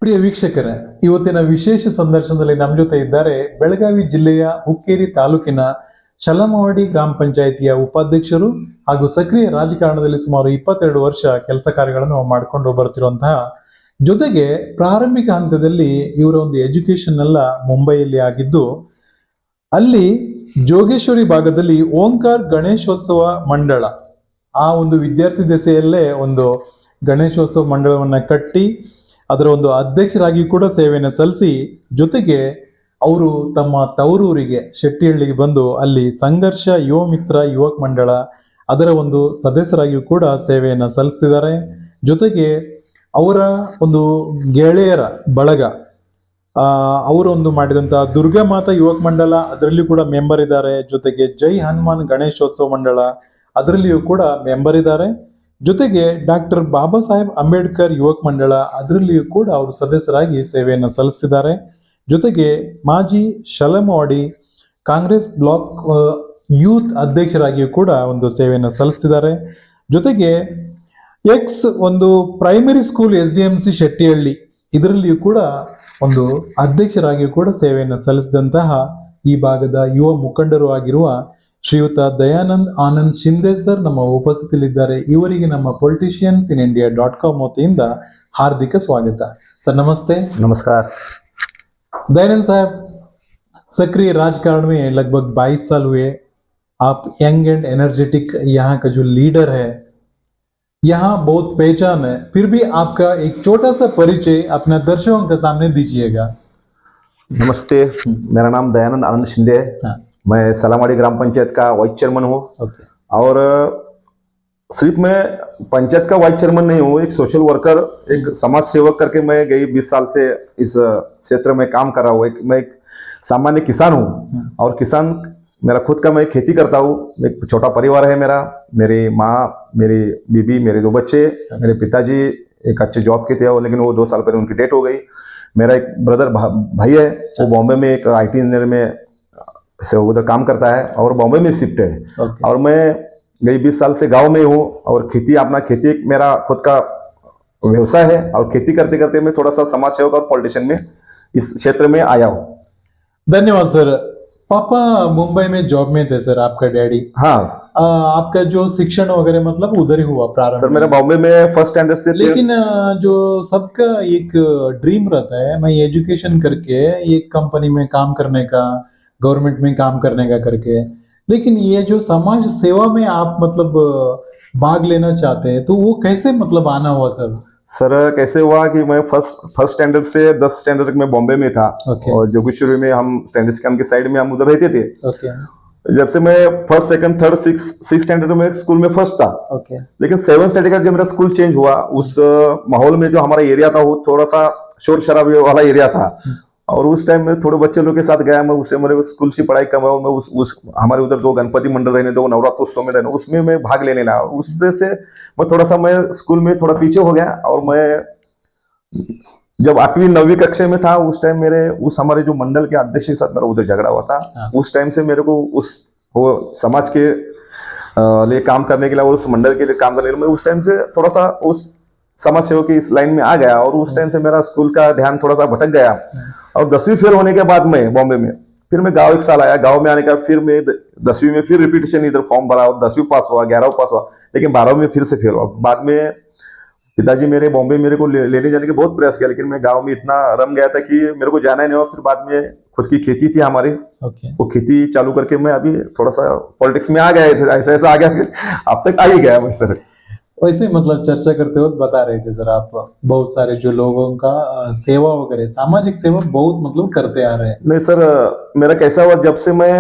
ಪ್ರಿಯ ವೀಕ್ಷಕರೇ, ಇವತ್ತಿನ ವಿಶೇಷ ಸಂದರ್ಶನದಲ್ಲಿ ನಮ್ಮ ಜೊತೆ ಇದ್ದಾರೆ ಬೆಳಗಾವಿ ಜಿಲ್ಲೆಯ ಹುಕ್ಕೇರಿ ತಾಲೂಕಿನ ಶಲಮವಾಡಿ ಗ್ರಾಮ ಪಂಚಾಯಿತಿಯ ಉಪಾಧ್ಯಕ್ಷರು ಹಾಗೂ ಸಕ್ರಿಯ ರಾಜಕಾರಣದಲ್ಲಿ ಸುಮಾರು 22 ವರ್ಷ ಕೆಲಸ ಕಾರ್ಯಗಳನ್ನು ಮಾಡಿಕೊಂಡು ಬರ್ತಿರುವಂತಹ, ಜೊತೆಗೆ ಪ್ರಾರಂಭಿಕ ಹಂತದಲ್ಲಿ ಇವರ ಒಂದು ಎಜುಕೇಶನ್ ಎಲ್ಲ ಮುಂಬೈಯಲ್ಲಿ ಆಗಿದ್ದು, ಅಲ್ಲಿ ಜೋಗೇಶ್ವರಿ ಭಾಗದಲ್ಲಿ ಓಂಕಾರ ಗಣೇಶೋತ್ಸವ ಮಂಡಳ ಆ ಒಂದು ವಿದ್ಯಾರ್ಥಿ ದೆಸೆಯಲ್ಲೇ ಒಂದು ಗಣೇಶೋತ್ಸವ ಮಂಡಳವನ್ನ ಕಟ್ಟಿ ಅದರ ಒಂದು ಅಧ್ಯಕ್ಷರಾಗಿ ಕೂಡ ಸೇವೆಯನ್ನು ಸಲ್ಲಿಸಿ, ಜೊತೆಗೆ ಅವರು ತಮ್ಮ ತವರೂರಿಗೆ ಶೆಟ್ಟಿಹಳ್ಳಿಗೆ ಬಂದು ಅಲ್ಲಿ ಸಂಘರ್ಷ ಯುವ ಮಿತ್ರ ಯುವಕ ಮಂಡಳ ಅದರ ಒಂದು ಸದಸ್ಯರಾಗಿಯೂ ಕೂಡ ಸೇವೆಯನ್ನು ಸಲ್ಲಿಸಿದ್ದಾರೆ. ಜೊತೆಗೆ ಅವರ ಒಂದು ಗೆಳೆಯರ ಬಳಗ ಅವರೊಂದು ಮಾಡಿದಂತಹ ದುರ್ಗಾಮಾತಾ ಯುವಕ ಮಂಡಲ ಅದರಲ್ಲಿಯೂ ಕೂಡ ಮೆಂಬರ್ ಇದ್ದಾರೆ. ಜೊತೆಗೆ ಜೈ ಹನುಮಾನ್ ಗಣೇಶೋತ್ಸವ ಮಂಡಳ ಅದರಲ್ಲಿಯೂ ಕೂಡ ಮೆಂಬರ್ ಇದ್ದಾರೆ. ಜೊತೆಗೆ ಡಾಕ್ಟರ್ ಬಾಬಾ ಸಾಹೇಬ್ ಅಂಬೇಡ್ಕರ್ ಯುವಕ ಮಂಡಳ ಅದರಲ್ಲಿಯೂ ಕೂಡ ಅವರು ಸದಸ್ಯರಾಗಿ ಸೇವೆಯನ್ನು ಸಲ್ಲಿಸಿದ್ದಾರೆ. ಜೊತೆಗೆ ಮಾಜಿ ಶಲಮವಾಡಿ ಕಾಂಗ್ರೆಸ್ ಬ್ಲಾಕ್ ಯೂತ್ ಅಧ್ಯಕ್ಷರಾಗಿಯೂ ಕೂಡ ಒಂದು ಸೇವೆಯನ್ನು ಸಲ್ಲಿಸಿದ್ದಾರೆ. ಜೊತೆಗೆ ಒಂದು ಪ್ರೈಮರಿ ಸ್ಕೂಲ್ SDMC ಶೆಟ್ಟಿಹಳ್ಳಿ ಇದರಲ್ಲಿಯೂ ಕೂಡ ಒಂದು ಅಧ್ಯಕ್ಷರಾಗಿಯೂ ಕೂಡ ಸೇವೆಯನ್ನು ಸಲ್ಲಿಸಿದಂತಹ ಈ ಭಾಗದ ಯುವ ಮುಖಂಡರು ಆಗಿರುವ ಶ್ರೀಯುತ ದಯಾನಂದ್ ಆನಂದ್ ಶಿಂದೆ ಸರ್ ನಮ್ಮ ಉಪಸ್ಥಿತಿಯಲ್ಲಿದ್ದಾರೆ. ಇವರಿಗೆ ನಮ್ಮ politiciansinIndia.com ವತಿಯಿಂದ हार्दिक स्वागत सर। नमस्ते। नमस्कार। दयानंद साहब, सक्रिय राजकारण में लगभग 22 साल हुए। आप यंग एंड एनर्जेटिक यहाँ का जो लीडर है, यहाँ बहुत पहचान है, फिर भी आपका एक छोटा सा परिचय अपने दर्शकों के सामने दीजिएगा। नमस्ते, मेरा नाम दयानंद आनंद शिंदे है। हाँ। मैं सलामवाड़ी ग्राम पंचायत का वाइस चेयरमैन हूँ। और सिर्फ मैं पंचायत का वाइस चेयरमैन नहीं हूँ, एक सोशल वर्कर, एक समाज सेवक करके मैं गई 20 साल से इस क्षेत्र में काम कर रहा हूँ। मैं एक सामान्य किसान हूँ और किसान मेरा खुद का मैं खेती करता हूँ। एक छोटा परिवार है मेरा, मेरी माँ, मेरी बीबी, मेरे 2 बच्चे। मेरे पिताजी एक अच्छे जॉब के थे, लेकिन वो 2 साल पहले उनकी डेथ हो गई। मेरा एक ब्रदर भाई है, वो बॉम्बे में एक IT इंजीनियर में से उधर काम करता है और बॉम्बे में शिफ्ट है। और मैं गई 20 साल से गांव में हूँ और खेती मेरा खुद का व्यवसाय है। और खेती करते करते मैं थोड़ा सा समाज सेवक और पॉलिटिशियन में इस क्षेत्र में आया हूँ। धन्यवाद सर। पापा मुंबई में जॉब में थे सर, आपका डैडी? हाँ। आपका जो शिक्षण वगैरह मतलब उधर ही हुआ प्रारंभ? सर मेरा बॉम्बे में फर्स्ट स्टैंडर्ड से। लेकिन जो सबका एक ड्रीम रहता है, मैं एजुकेशन करके एक कंपनी में काम करने का, गवर्नमेंट में काम करने का करके, लेकिन ये जो समाज सेवा में आप मतलब भाग लेना चाहते हैं, तो वो कैसे मतलब आना हुआ सर? सर कैसे हुआ कि मैं फर्स्ट स्टैंडर्ड से 10 स्टैंडर्ड तक मैं बॉम्बे में था। और जोगेश्वरी में हम स्टैंडर्ड स्कैम के साइड में हम उधर रहते थे। जब से मैं first, second, third, six standard में स्कूल में फर्स्ट था। लेकिन 7 स्टैंडर्ड का जब मेरा स्कूल चेंज हुआ, उस माहौल में जो हमारा एरिया था वो थोड़ा सा शोर शराबे वाला एरिया था। और उस टाइम में थोड़े बच्चे लोग के साथ गया मैं, उससे मेरे स्कूल की पढ़ाई कम है। मैं उस हमारे उधर 2 गणपति मंडल रहने, 2 नवरात्र उत्सव में रहने, उसमें मैं भाग लेने लगा। उससे से मैं थोड़ा सा मैं स्कूल में थोड़ा पीछे हो गया। और मैं जब 8वीं 9वीं कक्षा में था, उस टाइम हमारे जो मंडल के अध्यक्ष के साथ मेरा उधर झगड़ा हुआ था। उस टाइम से मेरे को वो समाज के लिए काम करने के लिए और उस मंडल के लिए काम करने के लिए मैं उस टाइम से थोड़ा सा उस समाज सेवा की इस लाइन में आ गया। और उस टाइम से मेरा स्कूल का ध्यान थोड़ा सा भटक गया। और 10वीं फेल होने के बाद मैं बॉम्बे में फिर मैं गांव 1 साल आया। गांव में आने का फिर मैं 10वीं में फिर रिपीटेशन इधर फॉर्म भरा और 10वीं पास हुआ, 11वीं पास हुआ, लेकिन 12वीं में फिर से फेल हुआ। बाद में पिताजी मेरे बॉम्बे मेरे को लेने जाने के बहुत प्रयास किया, लेकिन मैं गाँव में इतना रम गया था कि मेरे को जाना ही नहीं हुआ। फिर बाद में खुद की खेती थी हमारी, वो खेती चालू करके मैं अभी थोड़ा सा पॉलिटिक्स में आ गया। ऐसा आ गया, फिर अब तक आ ही गया मैं सर। वैसे मतलब चर्चा करते वक्त बता रहे थे सर, आप बहुत सारे जो लोगों का सेवा वगैरह सामाजिक सेवा बहुत मतलब करते आ रहे हैं। नहीं सर, मेरा कैसा हुआ, जब से मैं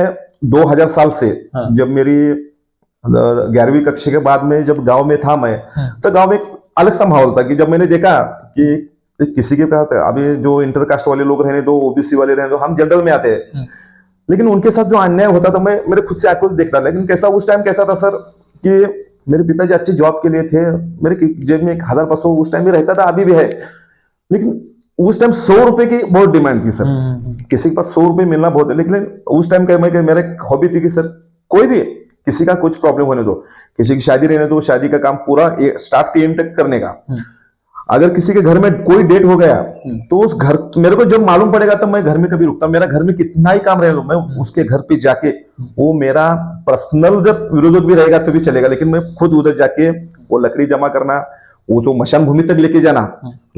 2000 साल से जब मेरी 11वीं कक्षा के बाद में जब गांव में था मैं, तो गांव में एक अलग सा माहौल था कि जब मैंने देखा कि किसी के पास अभी जो इंटरकास्ट वाले लोग रहने दो, OBC वाले रहने दो, हम जनरल में आते हैं, लेकिन उनके साथ जो अन्याय होता था मैं मेरे खुद से आंखों से देखता। लेकिन उस टाइम कैसा था सर कि मेरे पिताजी अच्छे जॉब के लिए थे, मेरे जेब में 1500 उस टाइम में रहता था, अभी भी है। लेकिन उस टाइम 100 रुपए की बहुत डिमांड थी सर। किसी के पास 100 रुपए मिलना बहुत है। लेकिन उस टाइम मेरा हॉबी थी कि सर कोई भी किसी का कुछ प्रॉब्लम होने दो, किसी की शादी रहने दो, शादी का काम पूरा स्टार्ट से एंड तक करने का। अगर किसी के घर में कोई डेट हो गया तो उस घर, मेरे को जब मालूम पड़ेगा तब मैं घर में कभी रुकता, मेरा घर में कितना ही काम रहे लो, मैं उसके घर पे जाके, वो मेरा पर्सनल जब विरोध भी रहेगा तो भी चलेगा, लेकिन मैं खुद उधर जाके वो लकड़ी जमा करना, वो जो मशान भूमि तक लेके जाना,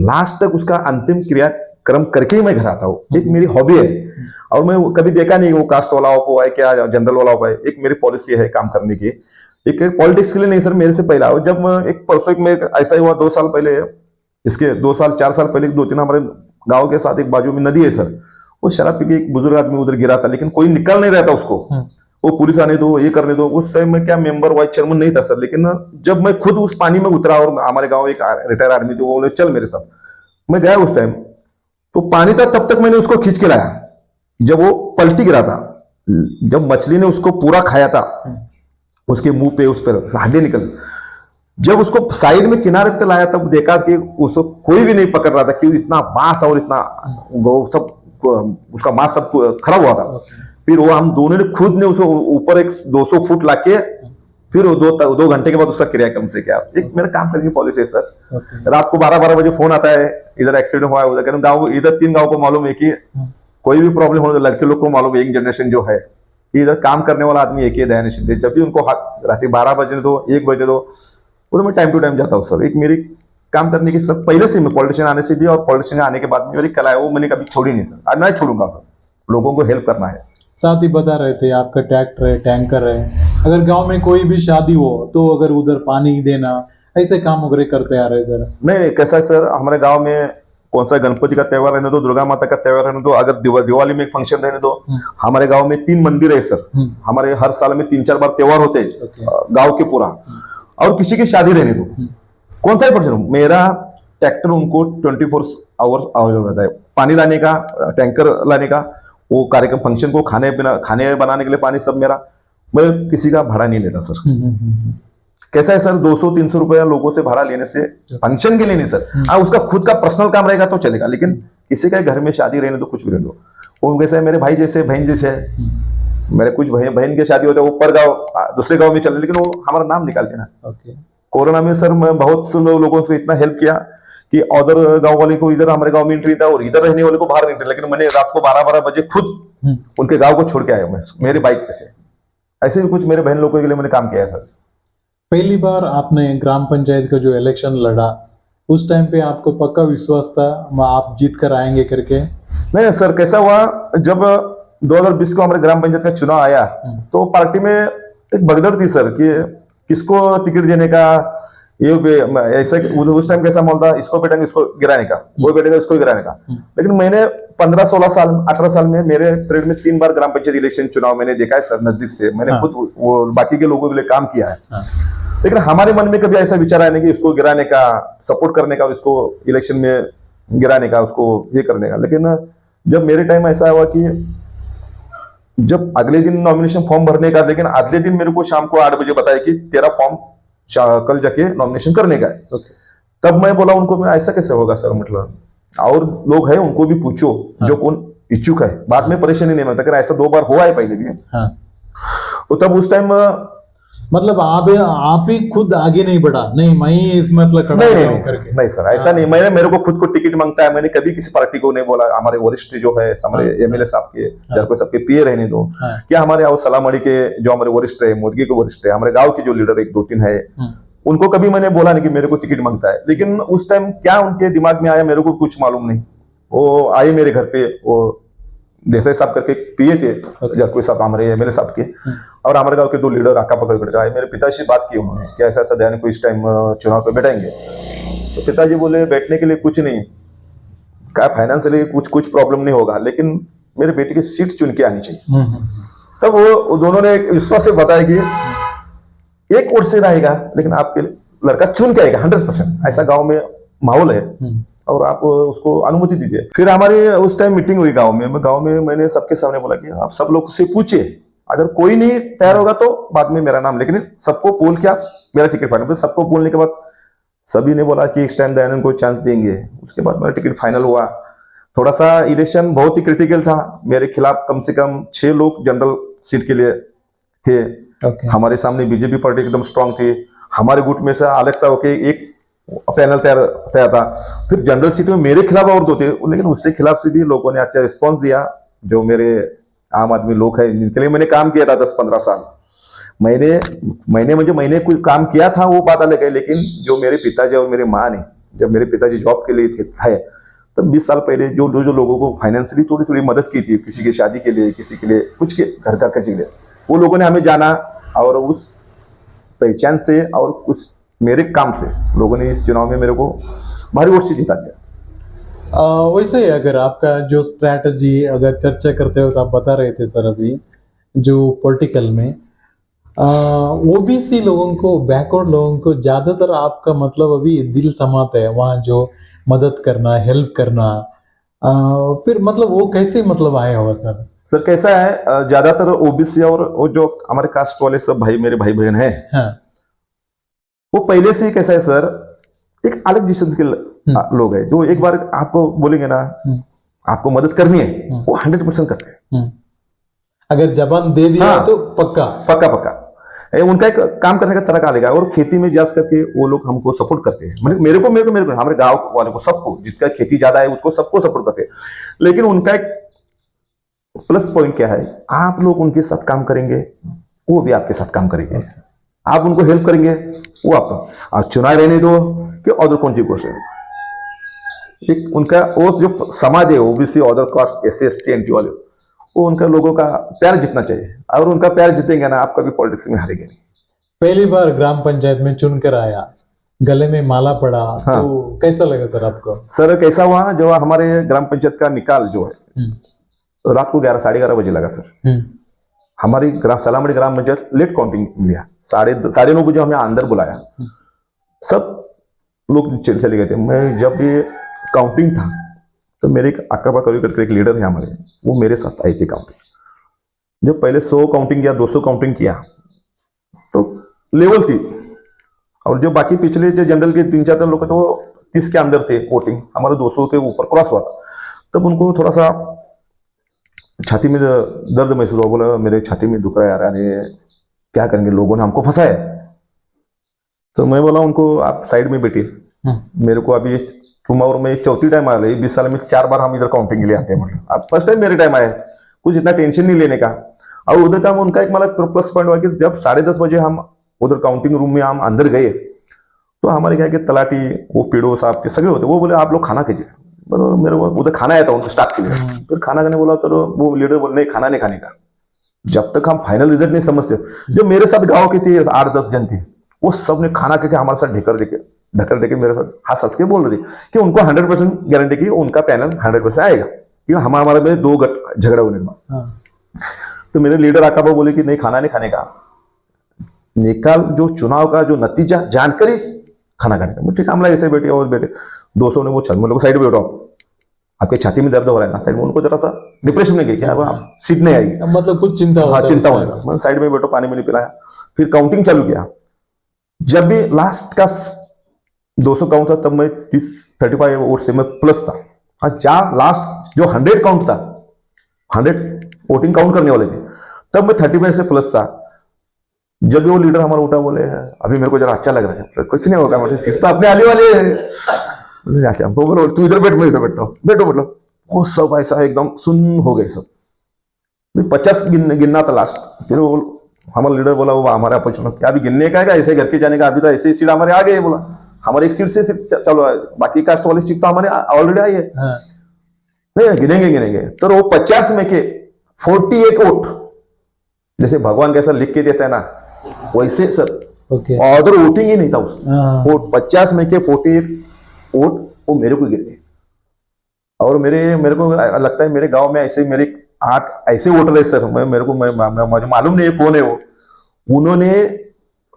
लास्ट तक उसका अंतिम क्रियाक्रम करके ही मैं घर आता हूँ। एक मेरी हॉबी है, और मैं कभी देखा नहीं वो कास्ट वाला हो पाए क्या जनरल वाला हो पाए, एक मेरी पॉलिसी है काम करने की। एक पॉलिटिक्स के लिए नहीं सर, मेरे से पहला जब एक परसों में ऐसा ही हुआ 2 साल पहले, इसके 2 साल 4 साल पहले 2-3 हमारे गांव के साथ एक बाजू में नदी है सर, वो शराब पी के एक बुजुर्ग आदमी उधर गिरा था, लेकिन कोई निकल नहीं रहा था उसको, वो पुलिस आने दो, ये करने दो। उस टाइम में क्या मेंबर वाइस चेयरमैन नहीं था सर, लेकिन जब मैं खुद उस पानी में उतरा और हमारे गांव एक रिटायर आदमी थे, वो बोले चल मेरे साथ, मैं गया उस टाइम, तो पानी था तब तक मैंने उसको खींच के लाया, जब वो पलटी गिरा था, जब मछली ने उसको पूरा खाया था, उसके मुंह पे उस पर हड्डी निकल, जब उसको साइड में किनारे पे लाया तब देखा कि उसको कोई भी नहीं पकड़ रहा था, कि इतना मांस और इतना सब उसका मांस सब खराब हुआ था। फिर वो हम दोनों ने खुद ने उसको ऊपर एक 200 फुट लाके, फिर वो 2 घंटे के बाद उसका क्रियाक्रम से किया। एक मेरा काम करने की पॉलिसी है सर। रात को 12 बजे फोन आता है, इधर एक्सीडेंट हुआ है, उधर गाँव, इधर 3 गाँव को मालूम है कि कोई भी प्रॉब्लम हो, लड़के लोग को मालूम है, यंग जनरेशन जो है, इधर काम करने वाला आदमी एक ही दयानिश, जब भी उनको रात 12 बजे दो, 1 बजे दो, वो मैं टाइम टू टाइम जाता हूँ सर। एक मेरी काम करने की सर पहले से, मैं पॉलिटिशियन आने से भी और पॉलिटिशियन आने के बाद में मेरी कला है, वो मैंने कभी छोड़ी नहीं सर, आज नहीं छोड़ूंगा सर, लोगों को हेल्प करना है। साथ ही बता रहे थे आपका ट्रैक्टर है, टैंकर है, अगर गांव में कोई भी शादी हो तो अगर उधर पानी देना, ऐसे काम वगैरह करते आ रहे सर? नहीं, कैसा है सर, हमारे गाँव में कौन सा गणपति का त्योहार रहने दो, दुर्गा माता का त्योहार रहने दो, अगर दिवाली में एक फंक्शन रहने दो, हमारे गांव में 3 मंदिर है सर, हमारे हर साल में 3-4 बार त्योहार होते हैं गांव के पूरा, और किसी की शादी रहने दो, कौन सा ही पर्सन, मेरा ट्रैक्टर उनको 24 आवर्स अवेलेबल रहता है, पानी लाने का, टैंकर लाने का, वो कार्यक्रम फंक्शन को खाने बनाने के लिए पानी सब मेरा, मैं किसी का भाड़ा नहीं लेता सर। कैसा है सर, 200-300 रुपया लोगों से भाड़ा लेने से फंक्शन के लिए नहीं सर, हाँ उसका खुद का पर्सनल काम रहेगा तो चलेगा, लेकिन किसी का घर में शादी रहने दो, कुछ भी रहने दो, वो कैसे है, मेरे भाई जैसे, बहन जैसे है, मेरे कुछ बहन के शादी होते हैं ऊपर गाँव, दूसरे गाँव में चल रहे, लेकिन वो हमारा नाम निकालते ना। कोरोना में सर मैं बहुत लोगों से इतना हेल्प किया कि उधर गाँव वाले को इधर हमारे गाँव में एंट्री था, और इधर रहने वाले को बाहर एंट्री, लेकिन मैंने रात को 12 बजे खुद उनके गाँव को छोड़ के आया मैं मेरे बाइक पे से। ऐसे भी कुछ मेरे बहन लोगों के लिए मैंने काम किया है सर। पहली बार आपने ग्राम पंचायत का जो इलेक्शन लड़ा, उस टाइम पे आपको पक्का विश्वास था आप जीत कर आएंगे करके? नहीं सर, कैसा हुआ, जब 2020 को हमारे ग्राम पंचायत का चुनाव आया तो पार्टी में एक भगदड़ थी सर कि किसको टिकट देने का, ये ऐसा उस टाइम कैसा माहौल था, इसको बैठेंगे इसको गिराने का, वो बैठेगा इसको गिराने का। लेकिन मैंने 15-16 साल 18 साल में मेरे पीरियड में 3 बार ग्राम पंचायत इलेक्शन चुनाव मैंने देखा है सर नजदीक से, मैंने खुद वो बाकी के लोगों के लिए काम किया है। लेकिन हमारे मन में कभी ऐसा विचार आया नहीं कि इसको गिराने का, सपोर्ट करने का, इसको इलेक्शन में गिराने का, उसको ये करने का। लेकिन जब मेरे टाइम ऐसा हुआ कि जब अगले दिन नॉमिनेशन फॉर्म भरने का, लेकिन अगले दिन मेरे को शाम को 8 बजे बताया कि तेरा फॉर्म कल जाके नॉमिनेशन करने का है। तब मैं बोला उनको, मैं ऐसा कैसे होगा सर, मतलब और लोग हैं उनको भी पूछो जो कौन इच्छुक है, बाद में परेशानी नहीं होता। ऐसा 2 बार हुआ है पहले भी। तो तब उस टाइम मतलब आप ही खुद आगे नहीं बढ़ा, नहीं मैं ही इसमें मतलब नहीं सर, ऐसा नहीं, मैंने मेरे को खुद को टिकट मांगता है, मैंने कभी किसी पार्टी को नहीं बोला। हमारे वरिष्ठ जो है, हमारे एमएलए साहब के, सबके पीए रहने दो, क्या हमारे और सलामड़ी के जो हमारे वरिष्ठ है, मुर्गी के वरिष्ठ है, हमारे गाँव के जो लीडर 1-2-3 है, उनको कभी मैंने बोला नहीं कि मेरे को टिकट मांगता है। लेकिन उस टाइम क्या उनके दिमाग में आया मेरे को कुछ मालूम नहीं। वो आए मेरे घर पे, वो देसाई साहब करके पिए थे, जरकोई साहब हमारे एमएलए साहब के, और हमारे गांव के 2 लीडर आका पकड़ कर आए। मेरे पिताजी बात की उन्होंने कि ऐसा ऐसा दयान को इस टाइम चुनाव पे बैठाएंगे। तो पिताजी बोले बैठने के लिए कुछ नहीं, क्या फाइनेंशियली कुछ प्रॉब्लम नहीं होगा, लेकिन मेरे बेटे की सीट चुन के आनी चाहिए। तब वो दोनों ने विश्वास से बताया कि 1 वोट से रहेगा, लेकिन आपके लड़का चुन के आएगा 100%। ऐसा गाँव में माहौल है और आप उसको अनुमति दीजिए। फिर हमारी उस टाइम मीटिंग हुई गांव में मैंने सबके सामने बोला कि आप सब लोग से पूछिए, अगर कोई नहीं तैयार होगा तो बाद में मेरा नाम, लेकिन सबको बोल के आप मेरा टिकट फाइनल। सबको बोलने के बाद सभी ने बोला कि इस टाइम दयानंद को चांस देंगे। उसके बाद मेरा टिकट फाइनल हुआ। थोड़ा सा इलेक्शन बहुत ही क्रिटिकल था, मेरे खिलाफ कम से कम 6 लोग जनरल सीट के लिए थे। हमारे सामने बीजेपी पार्टी एकदम स्ट्रांग थी। हमारे गुट में से अलग सा होके एक पैनल तैयार था। फिर जनरल सीट में मेरे खिलाफ और दो थे, लेकिन उससे खिलाफ से भी लोगों ने अच्छा रिस्पॉन्स दिया। जो मेरे आम आदमी लोग हैं जिनके लिए मैंने काम किया था 10-15 साल, मैंने कुछ काम किया था वो बात अलग है, लेकिन जो मेरे पिताजी और मेरी माँ ने, जब मेरे पिताजी जॉब के लिए थे तब 20 साल पहले जो लोगों को फाइनेंशियली थोड़ी थोड़ी मदद की थी, किसी की शादी के लिए, किसी के लिए कुछ के घर का के लिए, वो लोगों ने हमें जाना और उस पहचान से और उस मेरे काम से लोगों ने इस चुनाव में मेरे को भारी वोट से जिता दिया। वैसे ही अगर आपका जो स्ट्रैटेजी अगर चर्चा करते हो तो आप बता रहे थे सर अभी जो पॉलिटिकल में ओबीसी लोगों को, बैकवर्ड लोगों को ज्यादातर आपका मतलब अभी दिल समाता है, वहाँ जो मदद करना, हेल्प करना, फिर मतलब वो कैसे मतलब आया होगा सर? सर कैसा है, ज्यादातर ओबीसी और वो जो हमारे कास्ट वाले सब भाई, मेरे भाई बहन हैं, हाँ। वो पहले से ही कैसा है सर, एक अलग जिस्म के लोग हैं, जो एक बार आपको बोलेंगे ना आपको मदद करनी है, वो 100% करते हैं। अगर जबान दे दिया हाँ, तो पक्का पक्का पक्का। उनका एक काम करने का तरीका अलग है, और खेती में जास करके वो लोग हमको सपोर्ट करते हैं। मेरे को हमारे गांव वालों को, सबको, जिसका खेती ज्यादा है उसको सबको सपोर्ट करते हैं। लेकिन उनका एक प्लस पॉइंट क्या है, आप लोग उनके साथ काम करेंगे, वो भी आपके साथ काम करेंगे। आप उनको हेल्प करेंगे, वो आप चुनाव रहने दो कि और कौन सी क्वेश्चन, एक उनका वो जो समाज है OBC, other caste, SC ST NT वाले, वो उनका लोगों का प्यार जीतना चाहिए, और उनका प्यार जीतेंगे ना, आप कभी पॉलिटिक्स में हारेंगे नहीं। पहली बार ग्राम पंचायत में चुनकर आया, गले में माला पड़ा, हाँ। तो कैसा लगा सर आपको? सर कैसा हुआ, जो हमारे ग्राम पंचायत का निकाल जो है रात को 11-11:30 बजे लगा सर। हमारी सलामड़ी ग्राम पंचायत लेट काउंटिंग लिया, 9:30 बजे हमें अंदर बुलाया, सब लोग चले गए थे। मैं जब ये काउंटिंग था तो मेरे एक अक्का कवि करके एक लीडर है हमारे, वो मेरे साथ आई थी काउंटिंग। जब पहले 100 काउंटिंग किया, 200 काउंटिंग किया तो लेवल थी, और जो बाकी पिछले जो जनरल के 3-4 लोग थे वो 30 के अंदर थे वोटिंग, हमारे 200 के ऊपर क्रॉस हुआ था। तब उनको थोड़ा सा छाती में दर्द महसूस हुआ, बोला मेरे छाती में दुख रहा है यार, अरे क्या करेंगे, लोगों ने हमको फंसाया। तो मैं बोला उनको आप साइड में बैठिए, मेरे को अभी कुमाऊर में 4थी टाइम आया है, 20 साल में 4 बार हम इधर काउंटिंग के लिए आते हैं, मतलब अब फर्स्ट टाइम मेरे टाइम आए, कुछ इतना टेंशन नहीं लेने का। और उधर का उनका एक मतलब प्लस पॉइंट हुआ कि जब 10:30 बजे हम उधर काउंटिंग रूम में हम अंदर गए, तो हमारे क्या कि तलाटी, वो पीडो साहब के सगे होते, वो बोले आप लोग खाना कीजिए। मेरे को उधर खाना आया था उनके स्टाफ के लिए, फिर खाना खाने बोला, तो वो लीडर बोले नहीं, खाना नहीं खाने का, जब तक हम फाइनल रिजल्ट नहीं समझते। जो मेरे साथ गाँव के थे 8-10 जन थे, वो सब ने खाना करके हमारे साथ ढकर देके मेरे साथ हंस हंस के बोल रहे थे कि उनको 100% गारंटी की उनका पैनल 100% आएगा, क्योंकि हमारे में 2 झगड़ा होने का। तो मेरे लीडर आकाबा बोले कि नहीं, खाना नहीं खाने का, निकाल जो चुनाव का जो नतीजा जानकर ही खाना खाने का। ठीक, हमला ऐसे बैठे और बैठे 200 ने वो छल लोग साइड बैठो, आपके छाती में दर्द हो रहा है ना साइड में, उनको जरा सा डिप्रेशन में गए कि आप सीट नहीं आएगी, मतलब कुछ चिंता हाँ चिंता होगा। मैं साइड में बैठो, पानी में नहीं पिलाया, फिर काउंटिंग चालू किया। जब भी लास्ट का 200 काउंट था तब मैं 35 वोट से मैं प्लस था। हाँ, जहाँ लास्ट जो 100 काउंट था, 100 वोटिंग काउंट करने वाले थे, तब मैं 35 से प्लस था। जब वो लीडर हमारा उठा, बोले अभी मेरे को जरा अच्छा लग रहा है, कुछ नहीं होगा, मेरी सीट तो अपने आने वाली है। अच्छा, बोलो तू इधर बैठ, मैं इधर बैठता हूँ, बैठो मतलब। वो सब ऐसा एकदम सुन हो गए सब। 50 गिनना था लास्ट, फिर वो हमारा लीडर बोला वो हमारे अपॉर्चुनिटी अभी गिनने का है, ऐसे घर के जाने का, अभी तो ऐसे ही सीट हमारे आ गए। बोला हमारे एक सीट से चलो, बाकी कास्ट वाली सीट तो हमारे ऑलरेडी आई है। नहीं, गिनेंगे। तो वो 50 में के 48 वोट, जैसे भगवान कैसा लिख के देता है ना, वैसे सर अदर वोटिंग ही नहीं था वो 50 में के 48 वोट वो मेरे को गिर गए। और मेरे को लगता है मेरे गांव में ऐसे मेरे 8 ऐसे वोटर है सर, मेरे को मुझे मालूम नहीं है कौन है वो। उन्होंने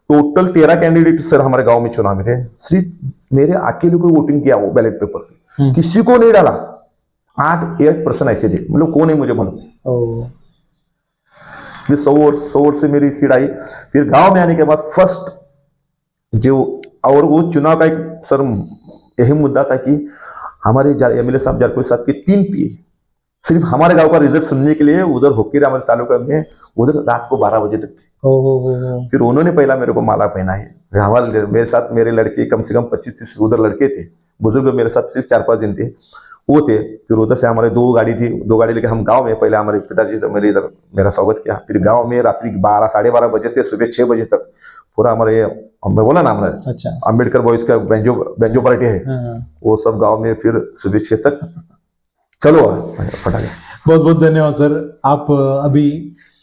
टोटल 13 कैंडिडेट सर हमारे गांव में चुनाव में थे, सिर्फ मेरे अकेले को वोटिंग किया वो बैलेट पेपर पे, किसी को नहीं डाला। 8% ऐसे थे, मतलब कौन है मुझे मालूम। फिर 100 वोट से मेरी सीट आई। फिर गांव में आने के बाद फर्स्ट जो, और वो चुनाव का एक सर यही मुद्दा था कि हमारे एमएलए साहब जारकोई साहब के 3 पीए सिर्फ हमारे गांव का रिजल्ट सुनने के लिए उधर होकेर हमारे तालुका में उधर रात को 12 बजे तक थे। फिर उन्होंने पहला मेरे को माला पहनाई, हमारे मेरे साथ मेरे लड़के कम से कम 25-30 उधर लड़के थे, बुजुर्ग मेरे साथ सिर्फ 4-5 दिन थे, वो थे। फिर उधर से हमारे 2 गाड़ी थी, 2 गाड़ी लेके हम गांव में, पहले हमारे पिताजी से मेरे इधर मेरा स्वागत किया, फिर गांव में रात्रि 12 साढ़े 12 बजे से सुबह 6 बजे तक पूरा हमारे, हमने बोला ना हमारे अच्छा। अम्बेडकर बॉयज का बेंजो बेंजो पार्टी है, हाँ। वो सब गांव में फिर सुबह 6 तक चलो फटाके। बहुत बहुत धन्यवाद सर। आप अभी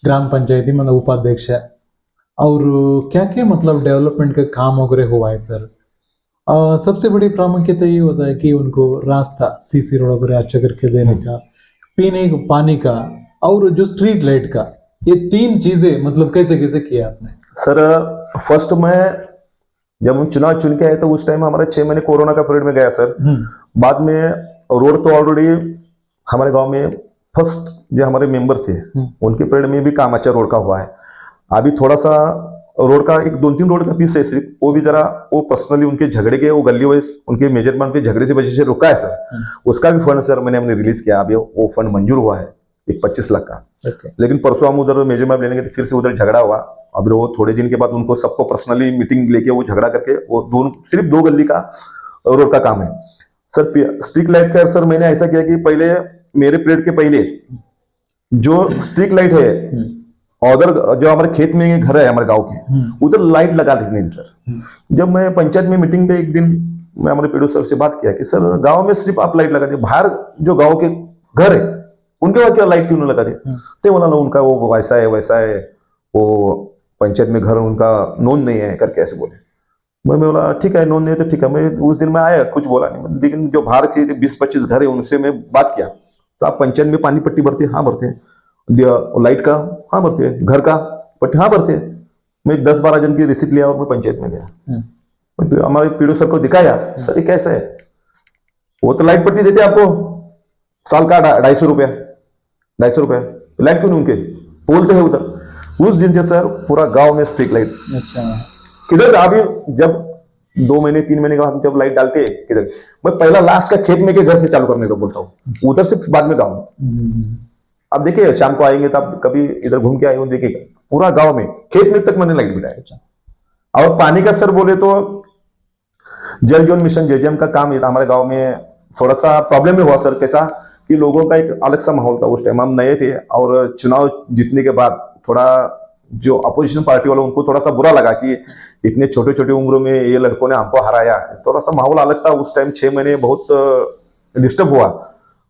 ग्राम पंचायती मतलब उपाध्यक्ष है, और क्या क्या मतलब डेवलपमेंट का काम वगैरह हुआ है सर? सबसे बड़ी प्रामुख्यता ये होता है कि उनको रास्ता सीसी रोड वगैरह अच्छा करके देने का, पीने का पानी का, और जो स्ट्रीट लाइट का, ये 3 चीजें मतलब कैसे कैसे किया आपने? सर फर्स्ट में जब हम चुनाव चुन के आए तो उस टाइम हमारा 6 महीने कोरोना का पीरियड में गया सर। बाद में रोड तो ऑलरेडी हमारे गांव में फर्स्ट जो हमारे मेंबर थे उनके पीरियड में भी काम अच्छा रोड का हुआ है। अभी थोड़ा सा रोड का एक 2-3 रोड का पीस है सिर्फ, वो भी जरा वो पर्सनली उनके झगड़े के, वो गली वाइज उनके मेजरमेंट के झगड़े से वजह से रुका है सर। उसका भी फंड सर मैंने हमने रिलीज किया, अभी वो फंड मंजूर हुआ है एक 25 लाख का। लेकिन परसों हम उधर मेजरमेंट लेने गए तो फिर से उधर झगड़ा हुआ। अब वो थोड़े दिन के बाद उनको सबको पर्सनली मीटिंग लेके वो झगड़ा करके वो दोनों सिर्फ 2 गली का रोड का काम है सर। स्ट्रीट लाइट का सर मैंने ऐसा किया कि पहले मेरे पीरियड के पहले जो स्ट्रीट लाइट है उधर जो हमारे खेत में घर है हमारे गांव के, उधर लाइट लगा देनी थी सर। जब मैं पंचायत में मीटिंग पे एक दिन मैं हमारे पीडीओ सर से बात किया कि सर गांव में सिर्फ आप लाइट लगा दिए, बाहर जो गांव के घर है उनके वहां क्या लाइट क्यों नहीं लगा दिए? तो बोला ना उनका वो वैसा है, वो पंचायत में घर उनका नोन नहीं है करके ऐसे बोले। मैं बोला ठीक है, नोन नहीं है तो ठीक है। मैं उस दिन में आया, कुछ बोला नहीं, लेकिन जो बाहर के 20-25 घर है उनसे मैं बात किया, तो आप पंचायत में पानी पट्टी भरते हैं? हाँ भरते हैं। लाइट का? हाँ भरते हैं। घर का पट्टी? हाँ भरते हैं। मैं 10-12 जन की रिसिप्ट लिया और मैं पंचायत में गया, हमारे पीडीओ सर को दिखाया, सर ये कैसा है? वो तो लाइट पट्टी देते आपको साल का 250 रुपया, 250 रुपया, लाइट क्यों नहीं उनके बोलते हैं उधर? उस दिन से सर पूरा गांव में स्ट्रीट लाइट। अच्छा। किधर अभी जब 2 महीने 3 महीने का हम जब लाइट डालते हैं किधर, मैं पहला लास्ट का खेत में के घर से चालू करने को बोलता हूँ, उधर से बाद में गाँव में। अब देखिए शाम को आएंगे तो आप कभी इधर घूम के आए हो, देखिएगा पूरा गांव में खेत में तक मैंने लाइट बिठाया। और पानी का सर बोले तो जल जीवन मिशन जेजेएम का काम हमारे गांव में थोड़ा सा प्रॉब्लम में हुआ सर। कैसा कि लोगों का एक अलग सा माहौल था, उस टाइम हम नए थे और चुनाव जीतने के बाद थोड़ा जो अपोजिशन पार्टी वालों उनको थोड़ा सा बुरा लगा कि इतने छोटे छोटे उम्र में ये लड़कों ने हमको हराया। थोड़ा सा माहौल अलग था उस टाइम। 6 महीने बहुत डिस्टर्ब हुआ,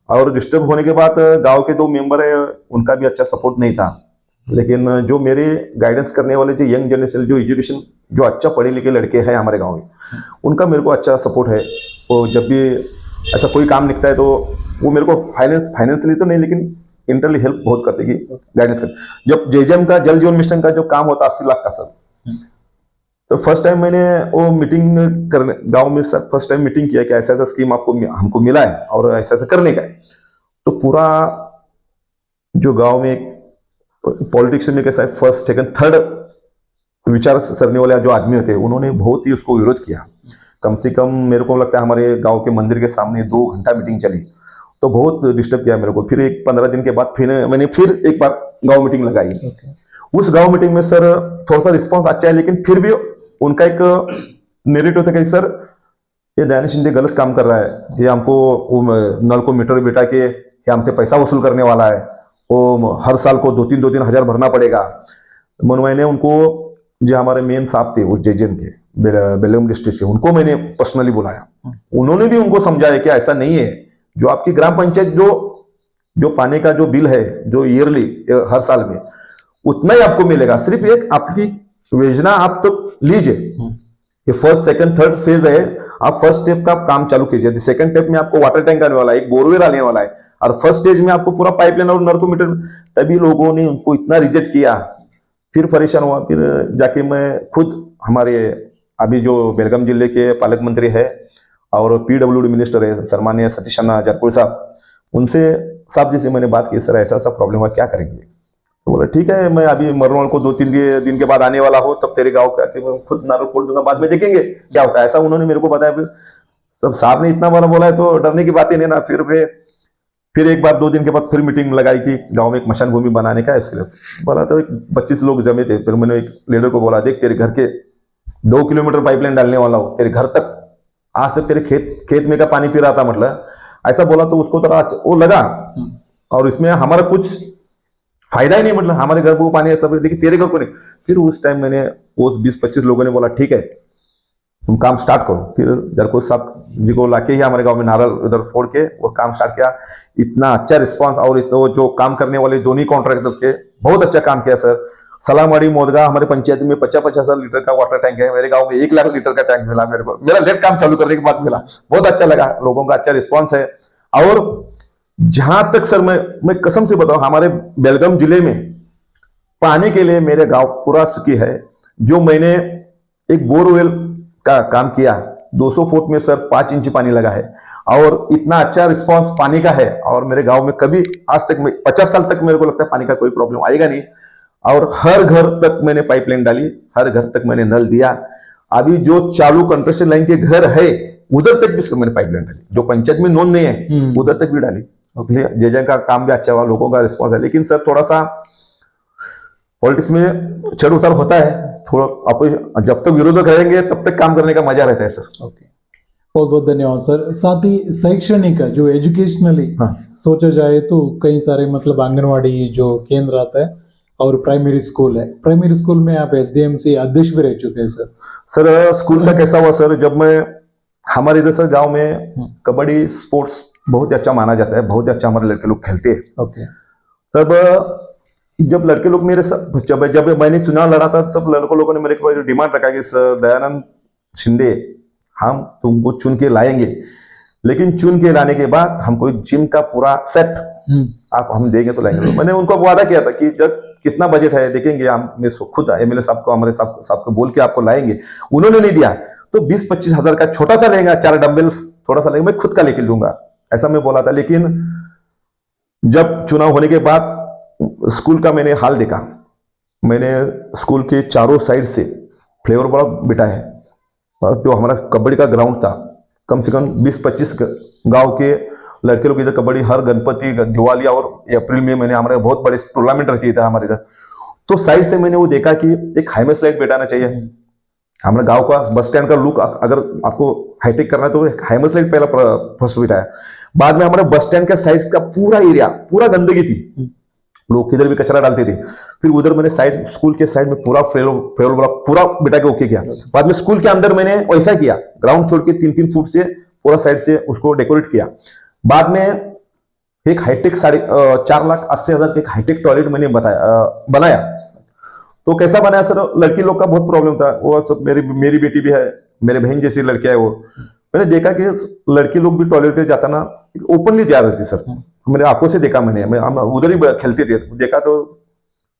और डिस्टर्ब होने के बाद गांव के 2 मेंबर है उनका भी अच्छा सपोर्ट नहीं था। लेकिन जो मेरे गाइडेंस करने वाले जो यंग जनरेशन, जो एजुकेशन, जो अच्छा पढ़े लिखे लड़के हैं हमारे गांव में, उनका मेरे को अच्छा सपोर्ट है। वो जब भी ऐसा कोई काम निकलता है तो वो मेरे को फाइनेंशियली तो नहीं लेकिन इंटरली हेल्प बहुत करते कि गाइडेंस कर। जब जेजेएम का जल जीवन मिशन का जो काम होता 80 लाख का सर, तो फर्स्ट टाइम मैंने वो मीटिंग करने गांव में सर फर्स्ट टाइम मीटिंग किया कि ऐसा ऐसा स्कीम आपको हमको मिला है और ऐसा ऐसा करने का है। तो पूरा जो गांव में पॉलिटिक्स में कैसा है, फर्स्ट सेकंड थर्ड विचार सरने वाले जो आदमी होते हैं उन्होंने बहुत ही उसको विरोध किया। कम से कम मेरे को लगता है हमारे गांव के मंदिर के सामने 2 घंटा मीटिंग चली, तो बहुत डिस्टर्ब किया मेरे को। फिर एक 15 दिन के बाद फिर मैंने फिर एक बार गांव मीटिंग लगाई। उस गांव मीटिंग में सर थोड़ा सा रिस्पॉन्स अच्छा है, लेकिन फिर भी उनका एक नेरेटिव था कि सर ये दयानिश शिंदे गलत काम कर रहा है, ये हमको नल को मीटर बिठा के ये हमसे पैसा वसूल करने वाला है, वो हर साल को 2-3 हजार भरना पड़ेगा। मैंने उनको जो हमारे मेन साहब थे उस जेजेएम के बेलगाम डिस्ट्रिक्ट से, उनको मैंने पर्सनली बुलाया। उन्होंने भी उनको समझाया कि ऐसा नहीं है, जो आपकी ग्राम पंचायत जो पानी का जो बिल है जो ईयरली हर साल में उतना ही आपको मिलेगा। सिर्फ एक आपकी योजना आप तो लीजिए, ये फर्स्ट सेकंड थर्ड फेज है, आप फर्स्ट स्टेप का काम चालू कीजिए। सेकंड स्टेप में आपको वाटर टैंक आने वाला है, एक बोरवेल आने वाला है, और फर्स्ट स्टेज में आपको पूरा पाइपलाइन और नल को मीटर। तभी लोगों ने उनको इतना रिजेक्ट किया, फिर परेशान हुआ। फिर जाके मैं खुद हमारे अभी जो बेलगाम जिले के पालक मंत्री है और पीडब्ल्यूडी मिनिस्टर है सम्माननीय सतीश अन्ना जारकुल साहब, उनसे साहब जी से मैंने बात की, सर ऐसा ऐसा प्रॉब्लम हुआ, क्या करेंगे? तो बोला ठीक है, मैं अभी मरवाल को 2-3 दिन के बाद आने वाला हो, तब तेरे गांव का मैं खुद नारा खोल दूंगा, बाद में देखेंगे क्या होता है। ऐसा उन्होंने मेरे को बताया। सब साहब ने इतना बड़ा बोला है तो डरने की बात ही नहीं ना। फिर एक बार 2 दिन के बाद फिर मीटिंग लगाई कि गांव में एक मशान भूमि बनाने का है। उसके लिए बोला तो 25 लोग जमे थे। फिर मैंने एक लीडर को बोला, देख तेरे घर के 2 किलोमीटर पाइपलाइन डालने वाला हूँ तेरे घर तक, आज तक तेरे खेत में का पानी पी रहा था, मतलब ऐसा बोला तो उसको तो वो लगा। और इसमें हमारा कुछ फायदा ही नहीं, मतलब हमारे घर को पानी है सब, लेकिन तेरे घर को नहीं। फिर उस टाइम मैंने वो 20-25 लोगों ने बोला ठीक है तुम काम स्टार्ट करो। फिर जरकोट साहब जी को लाके ही हमारे गांव में नारल उधर फोड़ के वो काम स्टार्ट किया। इतना अच्छा रिस्पांस, और इतना जो काम करने वाले दोनों कॉन्ट्रैक्टर थे बहुत अच्छा काम किया सर। सलामवाड़ी मोदगा हमारे पंचायत में 50-50 लीटर का वाटर टैंक है, मेरे गांव में 1 लाख लीटर का टैंक मिला मेरे को, मेरा लेट काम चालू करने के बाद मिला। बहुत अच्छा लगा, लोगों का अच्छा रिस्पॉन्स है। और जहां तक सर मैं कसम से बताऊं, हमारे बेलगाम जिले में पानी के लिए मेरे गांव पूरा सुखी है। जो मैंने एक बोरवेल का काम किया, 200 फुट में सर 5 इंच पानी लगा है, और इतना अच्छा रिस्पांस पानी का है। और मेरे गांव में कभी आज तक 50 साल तक मेरे को लगता है पानी का कोई प्रॉब्लम आएगा नहीं। और हर घर तक मैंने पाइपलाइन डाली, हर घर तक मैंने नल दिया। अभी जो चालू कंस्ट्रक्शन लाइन के घर है उधर तक भी मैंने पाइपलाइन डाली, जो पंचायत में नोंद नहीं है उधर तक भी डाली। जे का काम भी अच्छा हुआ, लोगों का रिस्पॉन्स है। लेकिन सर थोड़ा सा पॉलिटिक्स में चढ़ उतार होता है थोड़ा, जब तक विरोधक रहेंगे तब तक काम करने का मजा रहता है सर। ओके, बहुत बहुत धन्यवाद सर। साथ ही शैक्षणिक जो एजुकेशनली सोचा जाए तो कई सारे मतलब आंगनवाड़ी जो केंद्र आता है और प्राइमरी स्कूल है। प्राइमरी स्कूल में आप एसडीएमसी अध्यक्ष भी रह चुके हैं सर। सर स्कूल का कैसा हुआ सर, जब मैं हमारे इधर सर गांव में कबड्डी स्पोर्ट्स बहुत अच्छा माना जाता है, बहुत अच्छा हमारे लड़के लोग खेलते हैं। ओके, तब जब लड़के लोग मेरे साथ, जब मैंने चुनाव लड़ा था तब लड़कों लोगों ने मेरे को डिमांड रखा कि सर दयानंद शिंदे हम तुमको चुन के लाएंगे, लेकिन चुन के लाने के बाद हमको जिम का पूरा सेट आप हम देंगे तो लाएंगे। मैंने उनको वादा किया था कि जब कितना बजट है देखेंगे, हम खुद एमएलए साहब को हमारे साहब को बोल के आपको लाएंगे। उन्होंने नहीं दिया तो 20-25 हजार का छोटा सा लेगा, 4 डंबल्स थोड़ा सा लेंगे, मैं खुद का लेके लूंगा, ऐसा मैं बोला था। लेकिन जब चुनाव होने के बाद स्कूल का मैंने हाल देखा, मैंने स्कूल के चारों साइड से फ्लेवर बड़ा बिठाया है। और जो हमारा कबड्डी का ग्राउंड था, कम से कम 20-25 गांव के लड़के लोग इधर कबड्डी हर गणपति, दिवाली और अप्रैल में मैंने हमारे बहुत बड़े टूर्नामेंट रखी था हमारे इधर। तो साइड से मैंने वो देखा कि एक हाईमेस लाइट बैठाना चाहिए। हमारे गांव का बस स्टैंड का लुक अगर आपको हाईटेक करना है तो हाईमेस लाइट पहला फर्स्ट बिठाया। बाद में हमारे बस स्टैंड का साइड का पूरा एरिया पूरा गंदगी थी, लोग किधर भी कचरा डालते थे। फिर उधर मैंने साइड स्कूल के साइड में पूरा फ्लेवर पूरा बिठा के ओके किया। बाद में स्कूल के अंदर मैंने वैसा किया, ग्राउंड छोड़ के 3-3 फुट से पूरा साइड से उसको डेकोरेट किया। बाद में एक हाईटेक 4,80,000 के एक हाईटेक टॉयलेट मैंने बनाया। तो कैसा बनाया सर, लड़की लोग का बहुत प्रॉब्लम था, वो सब मेरी बेटी भी है, मेरे बहन जैसी लड़कियां है वो। मैंने देखा कि लड़की लोग भी टॉयलेट पे जाता ना ओपनली जा रही थी सर, मेरे आंखों से देखा मैंने, हम उधर ही खेलते थे। देखा तो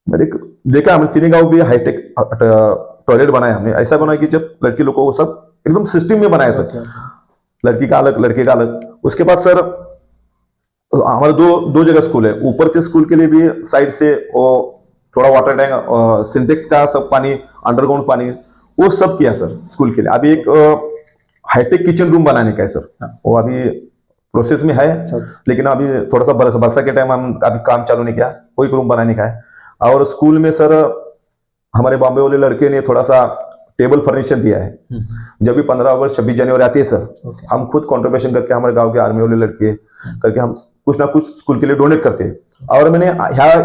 मैंने देखा, हम तीन गांव भी हाईटेक टॉयलेट बनाया हमने, ऐसा बनाया कि जब लड़की लोग को वो सब एकदम सिस्टम में बनाया सर, लड़की का अलग लड़के का अलग। उसके बाद सर हमारे दो जगह स्कूल है, ऊपर के स्कूल के लिए भी साइड से वो थोड़ा वाटर टैंक, सिंटेक्स का सब पानी, अंडरग्राउंड पानी, वो सब किया सर स्कूल के लिए। अभी एक हाईटेक किचन रूम बनाने का है सर, वो अभी प्रोसेस में है, लेकिन अभी थोड़ा सा बरसा के टाइम हम अभी काम चालू नहीं किया, कोई रूम बनाने का है। और स्कूल में सर हमारे बॉम्बे वाले लड़के ने थोड़ा सा टेबल फर्नीचर दिया है। जब भी 15 अगस्त 26 जनवरी आती है सर, हम खुद कॉन्ट्रीब्यूशन करके हमारे गांव के आर्मी वाले लड़के करके हम कुछ ना कुछ स्कूल के लिए डोनेट करते हैं। और मैंने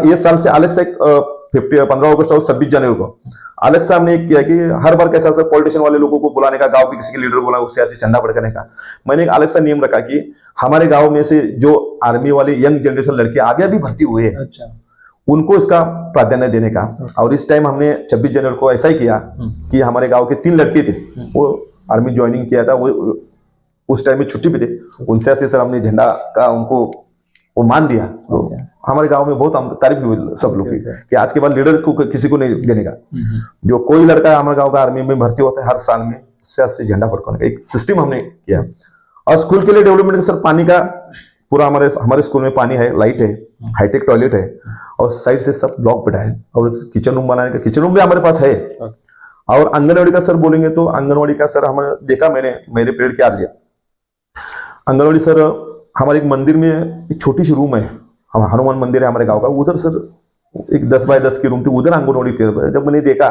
ये साल से अलग से 15 अगस्त और 26 जनवरी को अलग से हमने किया कि हर बार कैसा सर पॉलिटिशियन वाले लोगों को बुलाने का, गांव के किसी के लीडर बोला उससे ऐसे झंडा भड़काने का। मैंने एक अलग सा नियम रखा कि हमारे गांव में से जो आर्मी वाले यंग जनरेशन लड़के आगे अभी भर्ती हुए हैं, अच्छा, उनको इसका प्राधान्य देने का। और इस टाइम हमने 26 जनवरी को ऐसा ही किया कि हमारे गांव के 3 लड़के थे, वो आर्मी ज्वाइनिंग किया था, वो उस टाइम में छुट्टी पे थे, उनसे ऐसे सर हमने झंडा का उनको वो मान दिया। तो हमारे गांव में बहुत तारीफ हुई सब लोग की कि आज के बाद लीडर को किसी को नहीं देने का। जो कोई लड़का हमारे गांव का आर्मी में भर्ती होता है हर साल में उससे झंडा फड़काने का एक सिस्टम हमने किया। और स्कूल के लिए डेवलपमेंट सर पानी का पूरा हमारे स्कूल में पानी है, लाइट है, हाईटेक टॉयलेट है, और साइड से सब ब्लॉक बिठा है। और किचन रूम बनाने का किचन रूम भी हमारे पास है। और आंगनवाड़ी का सर बोलेंगे तो आंगनवाड़ी का सर हमारे देखा मैंने मेरे पेड़ के आगे आंगनवाड़ी सर हमारे एक मंदिर में एक छोटी सी रूम है, हनुमान मंदिर है हमारे गांव का, उधर सर एक 10 बाय 10 की रूम थी, उधर आंगनवाड़ी थी। जब मैंने देखा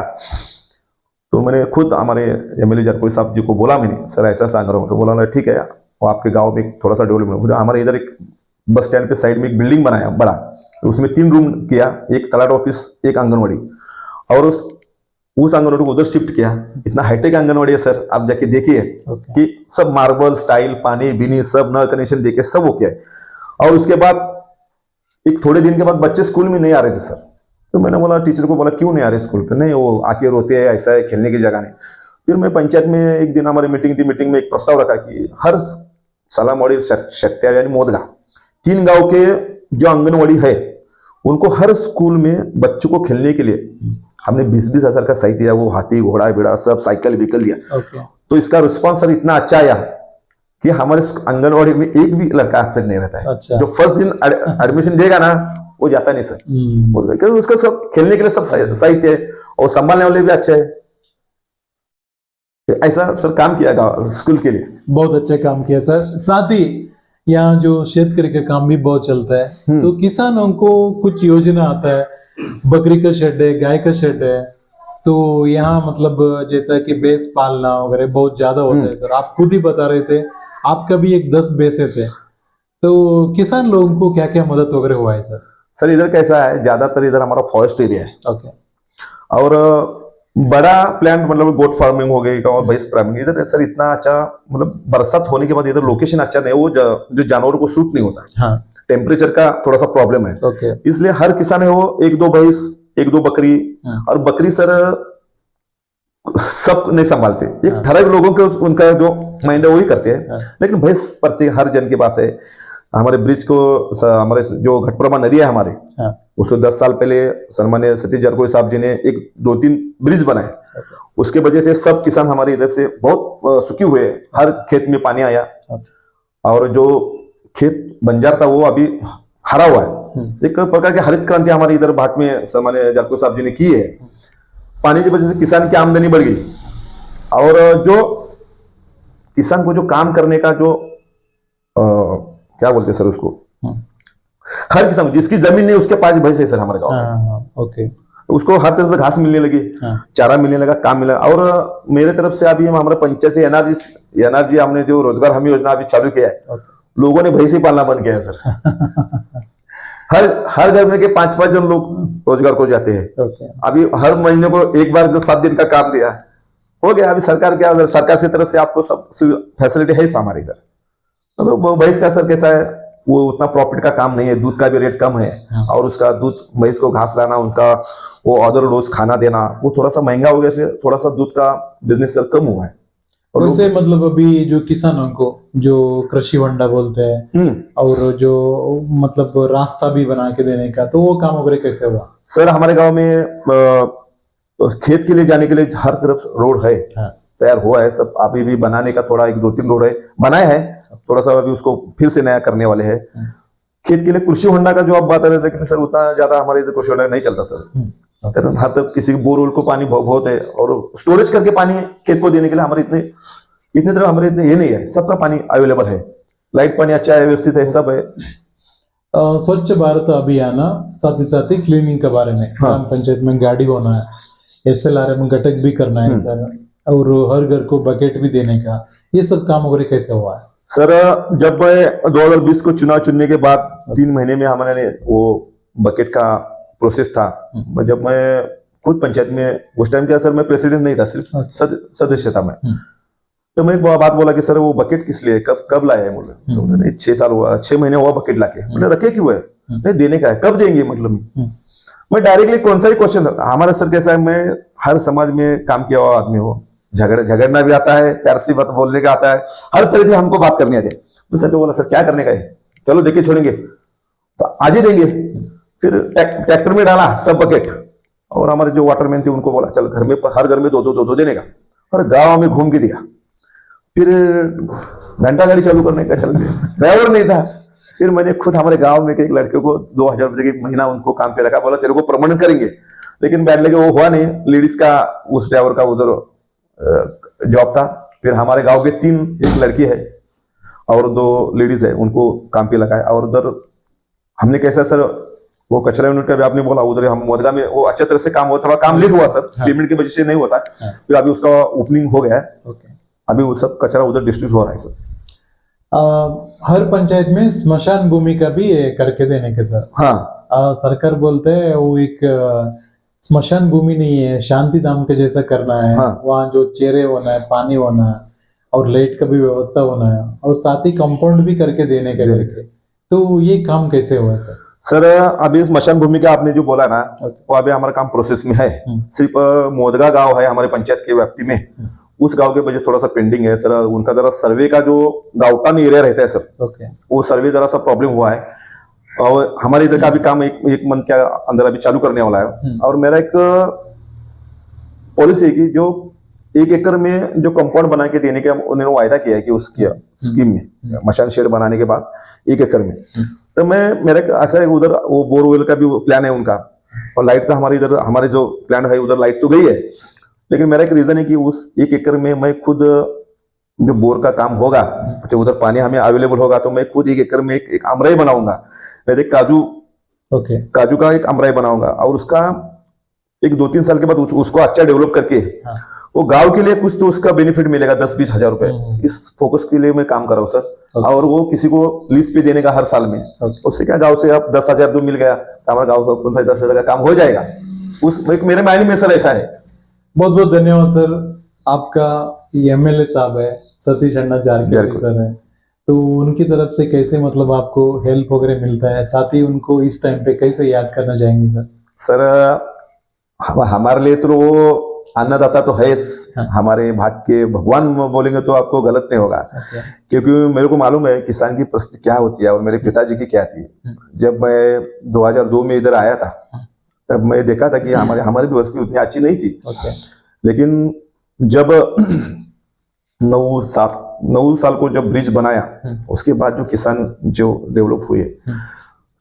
तो मैंने खुद हमारे एमएलए जरकोई साहब जी को बोला, मैंने सर ऐसा ऐसा रहा हूँ, तो बोला ना ठीक है, वो आपके गांव में थोड़ा सा डेवलपमेंट हमारे इधर एक बस स्टैंड पे साइड में एक बिल्डिंग बनाया बड़ा, तो उसमें 3 रूम किया, एक तलाट ऑफिस, एक आंगनवाड़ी, और उस आंगनवाड़ी को उधर शिफ्ट किया। इतना हाईटेक आंगनवाड़ी है सर, आप जाके देखिए कि सब मार्बल स्टाइल, पानी बीनी सब नल कनेक्शन देके सब वो किया है। और उसके बाद एक थोड़े दिन के बाद बच्चे स्कूल में नहीं आ रहे थे सर, तो मैंने बोला टीचर को, बोला क्यों नहीं आ रहे स्कूल पे? नहीं वो आके रोते हैं, ऐसा है, खेलने की जगह नहीं। फिर मैं पंचायत में एक दिन हमारी मीटिंग थी, मीटिंग में एक प्रस्ताव रखा कि हर सलामवाड़ी, शक्तिया यानी मोदगा, 3 गांव के जो आंगनवाड़ी है उनको हर स्कूल में बच्चों को खेलने के लिए हमने 20-20 हजार का साइकिल दिया, वो हाथी घोड़ा बेड़ा सब साइकिल विकल दिया। तो इसका रिस्पॉन्स सर इतना अच्छा आया कि हमारे आंगनवाड़ी में एक भी लड़का अब तक नहीं रहता है। अच्छा। जो फर्स्ट दिन एडमिशन देगा ना वो जाता नहीं सर, क्योंकि उसको सब खेलने के लिए सब साहित्य है और संभालने वाले भी अच्छे है। ऐसा सर काम किया स्कूल के लिए। बहुत अच्छा काम किया सर। साथ ही यहाँ जो शेतकरी का काम भी बहुत चलता है, तो किसानों को कुछ योजना आता है, बकरी का शेड है, गाय का शेड है, तो यहाँ मतलब जैसा कि भैंस पालना वगैरह बहुत ज्यादा होता है सर। आप खुद ही बता रहे थे आपका भी एक 10 भैंसे थे, तो किसान लोगों को क्या क्या मदद वगैरह हुआ है सर? सर इधर कैसा है, ज्यादातर इधर हमारा फॉरेस्ट एरिया है। ओके। और बड़ा प्लांट मतलब गोट फार्मिंग हो गई और भैंस फार्मिंग इधर सर इतना अच्छा, मतलब बरसात होने के बाद इधर लोकेशन अच्छा नहीं, वो जो जानवरों को सूट नहीं होता। हाँ। टेम्परेचर का थोड़ा सा प्रॉब्लम है। ओके। इसलिए हर किसान है वो 1-2 भैंस, 1-2 बकरी, और बकरी सर सब नहीं संभालते, एक ठरक लोगों के उनका जो माइंड है वही करते हैं। लेकिन भैंस प्रति हर जन के पास है। हमारे ब्रिज को, हमारे जो घटप्रभा नदी है हमारे, उसको 10 साल पहले सन्मान्य सतीश जरकोई साहब जी ने 1-2-3 ब्रिज बनाए। उसके वजह से सब किसान हमारे इधर से बहुत सुखी हुए, हर खेत में पानी आया, और जो खेत बंजर था वो अभी हरा हुआ है। एक प्रकार की हरित क्रांति हमारे इधर भाग में सन्मान्य जरकोई साहब जी ने की है। पानी की वजह से किसान की आमदनी बढ़ गई, और जो किसान को जो काम करने का जो क्या बोलते हैं सर उसको, हर किसान जिसकी जमीन नहीं उसके पास भैंस है सर हमारे गांव में। ओके। उसको हर तरफ से घास मिलने लगी, चारा मिलने लगा, काम मिला। और मेरे तरफ से अभी हमारे पंचायत से एनआरजी हमने जो रोजगार हमी योजना अभी चालू किया है, लोगों ने भैंस ही पालना बंद किया है सर। हर घर में के 5-5 जन लोग रोजगार को जाते हैं। अभी हर महीने को एक बार जो 7 दिन का काम दिया हो गया। अभी सरकार की तरफ से आपको सब फैसिलिटी है हमारे इधर। तो भैंस का सर कैसा है, वो उतना प्रॉफिट का काम नहीं है, दूध का भी रेट कम है, और उसका दूध, भैंस को घास लाना, उनका वो अदर रोज खाना देना, वो थोड़ा सा महंगा हो गया, इसलिए थोड़ा सा दूध का बिजनेस सर कम हुआ है। वैसे मतलब अभी जो किसानों को जो कृषि होंडा बोलते हैं, और जो मतलब रास्ता भी बना के देने का, तो वो काम वगैरह कैसे हुआ सर? हमारे गांव में खेत के लिए जाने के लिए हर तरफ रोड है, तैयार हुआ है सब। अभी भी बनाने का थोड़ा 1-2-3 रोड है बनाया है, थोड़ा सा अभी उसको फिर से नया करने वाले हैं। खेत के लिए कृषि होंडा का जो आप बात कर रहे थे, लेकिन सर उतना ज्यादा हमारे इधर कृषि होंडा नहीं चलता सर। हर तरफ किसी बोरवेल को पानी बहुत है, और स्टोरेज करके पानी खेत को देने के लिए हमारे इतने तरफ हमारे इतने ये नहीं है, सबका पानी अवेलेबल है, लाइट पानी अच्छा है, व्यवस्थित है, सब है। स्वच्छ भारत अभियान, साथ ही क्लीनिंग के बारे में, ग्राम पंचायत में गाड़ी होना है, SLRM में घटक भी करना है सर, और हर घर को बकेट भी देने का, ये सब काम वगैरह कैसे हुआ है सर? जब मैं 2020 को चुनाव चुनने के बाद 3 महीने में हमारे वो बकेट का प्रोसेस था। जब मैं खुद पंचायत में उस टाइम क्या सर, मैं प्रेसिडेंट नहीं था, सिर्फ सदस्य था मैं। तो मैं एक बात बोला कि सर वो बकेट किस लिए, कब लाए हैं? बोले 6 साल हुआ, 6 महीने हुआ बकेट लाके। मतलब रखे क्यों है? नहीं देने का है, कब देंगे? मतलब मैं डायरेक्टली कौन सा ही क्वेश्चन, हमारा सर कैसा है, मैं हर समाज में काम किया हुआ आदमी हूँ, झगड़ना भी आता है, प्यार से बात बोलने का आता है, हर तरह से हमको बात करनी आती है। तो सर को बोला, सर क्या करने का है? चलो देखिए छोड़ेंगे, तो आज ही देंगे। फिर ट्रैक्टर में डाला सब बकेट, और हमारे जो वाटरमैन थे उनको बोला, चल घर में, हर घर में 2-2 देने का, और गाँव में घूम के दिया। फिर घंटा गाड़ी चालू करने का, चल गया, ड्राइवर नहीं था। फिर मैंने खुद हमारे गांव में एक लड़के को 2000 रुपए की महीना उनको काम पे रखा, बोला तेरे को प्रमोशन करेंगे। लेकिन बैठ लगे, वो हुआ नहीं, लेडीज का उस ड्राइवर का उधर जॉब था। फिर हमारे गांव के 3, एक लड़की है और 2 लेडीज है, उनको काम पे लगाया। और उधर हमने कैसा सर, वो कचरा यूनिट का भी आपने बोला उधर हम मोदगा में वो अच्छे तरह से काम हुआ, थोड़ा काम लेट हुआ सर, हाँ। पेमेंट की वजह से नहीं होता है। हाँ। फिर अभी उसका ओपनिंग हो गया है, ओके। अभी वो सब कचरा उधर डिस्ट्रीब्यूट हो रहा है सर। हर पंचायत में स्मशान भूमि का भी ये करके देने के सर। हाँ सरकार बोलते हैं वो एक स्मशान भूमि नहीं है, शांति धाम के जैसा करना है। हाँ। वहाँ जो चेहरे होना है, पानी होना है और लाइट का भी व्यवस्था होना है और साथ ही कंपाउंड भी करके देने का करके। तो ये काम कैसे हुआ है सर? सर अभी स्मशान भूमि का आपने जो बोला ना, वो अभी हमारा काम प्रोसेस में है। सिर्फ मोदगा गांव है हमारे पंचायत के व्याप्ति में, उस गांव के वजह थोड़ा सा पेंडिंग है सर। उनका जरा सर्वे का जो गांवटान एरिया रहता है सर, ओके। वो सर्वे जरा सा प्रॉब्लम हुआ है और हमारे इधर का भी काम एक मंथ के अंदर अभी चालू करने वाला है। और मेरा एक पॉलिसी है कि जो 1 एकड़ में जो कंपाउंड बना के देने का उन्होंने वायदा किया है कि उसकी स्कीम में मशान शेड बनाने के बाद 1 एकड़ में, तो मैं मेरा ऐसा है उधर वो बोरवेल का भी प्लान है उनका, और लाइट तो हमारे इधर हमारे जो प्लान है उधर लाइट तो गई है, लेकिन मेरा एक रीजन है कि उस 1 एकड़ में मैं खुद जो बोर का काम होगा, तो उधर पानी हमें अवेलेबल होगा, तो मैं खुद 1 एकड़ में एक अमराई बनाऊंगा, मैं एक काजू ओके। काजू का एक अमराई बनाऊंगा और उसका एक 2-3 साल के बाद उसको अच्छा डेवलप करके वो गांव के लिए कुछ तो उसका बेनिफिट मिलेगा 10-20 हजार रुपए। इस फोकस के लिए मैं काम कर रहा हूँ सर। और वो किसी को लीज पे देने का हर साल में, उससे क्या गांव से अब 10,000 जो मिल गया तो हमारे गांव का 10,000 का काम हो जाएगा। उस एक मेरे मायने में सर ऐसा है। बहुत बहुत धन्यवाद सर। आपका एमएलए साहब है सतीश अन्ना जारकिहोली सर है, तो उनकी तरफ से कैसे मतलब आपको हेल्प वगैरह मिलता है, साथ ही उनको इस टाइम पे कैसे याद करना चाहेंगे सर? सर हमारे लिए तो वो अन्नदाता तो है, हमारे भाग के भगवान बोलेंगे तो आपको गलत नहीं होगा, क्योंकि मेरे को मालूम है किसान की परिस्थिति क्या होती है और मेरे पिताजी की क्या थी। जब मैं 2002 में इधर आया था तब मैं देखा था कि हमारी परिस्थिति उतनी अच्छी नहीं थी, लेकिन जब 9 साल को जब ब्रिज बनाया उसके बाद जो किसान जो डेवलप हुए,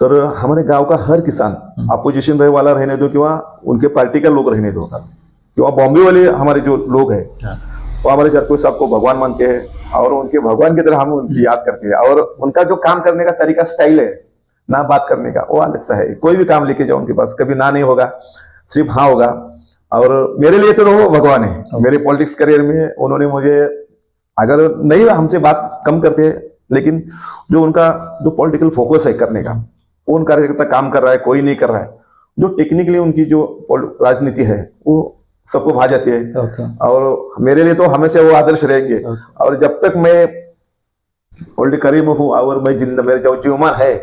तो हमारे गांव का हर किसान, अपोजिशन रहे वाला रहने दो कि उनके पार्टी का लोग रहने दो, कि बॉम्बे वाले हमारे जो लोग हैं वो हमारे जारकिहोली साहब को भगवान मानते हैं और उनके भगवान की तरह हम उनकी याद करते हैं। और उनका जो काम करने का तरीका स्टाइल है ना, बात करने का वो अलग सा है। कोई भी काम लेके जाओ उनके पास कभी ना नहीं होगा, सिर्फ हाँ होगा। और मेरे लिए तो वो भगवान है। मेरे पॉलिटिक्स करियर में उन्होंने मुझे, अगर नहीं हमसे बात कम करते हैं, लेकिन जो उनका जो पॉलिटिकल फोकस है करने का, वो उनका काम कर रहा है, कोई नहीं कर रहा है। जो टेक्निकली उनकी जो राजनीति है वो सबको भा जाती है। और मेरे लिए तो हमेशा वो आदर्श रहेंगे। और जब तक मैं पॉलिटिकल करियर में हूँ और मैं जिंदा मेरे जो जीवन है,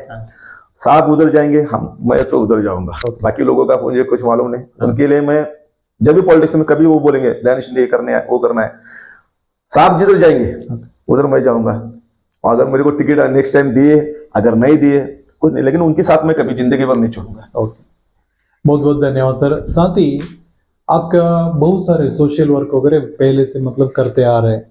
साहब उधर जाएंगे मैं तो उधर जाऊंगा। बाकी लोगों का मुझे कुछ मालूम नहीं। उनके लिए मैं जब भी पॉलिटिक्स में कभी वो बोलेंगे दयानिश ये करना है वो करना है, साहब जिधर जाएंगे उधर मैं जाऊंगा। और अगर मेरे को टिकट नेक्स्ट टाइम दिए, अगर नहीं दिए कुछ नहीं, लेकिन उनके साथ मैं कभी जिंदगी भर नहीं छोड़ूंगा। बहुत बहुत धन्यवाद सर। साथ ही आपका बहुत सारे सोशल वर्क वगैरह पहले से मतलब करते आ रहे हैं,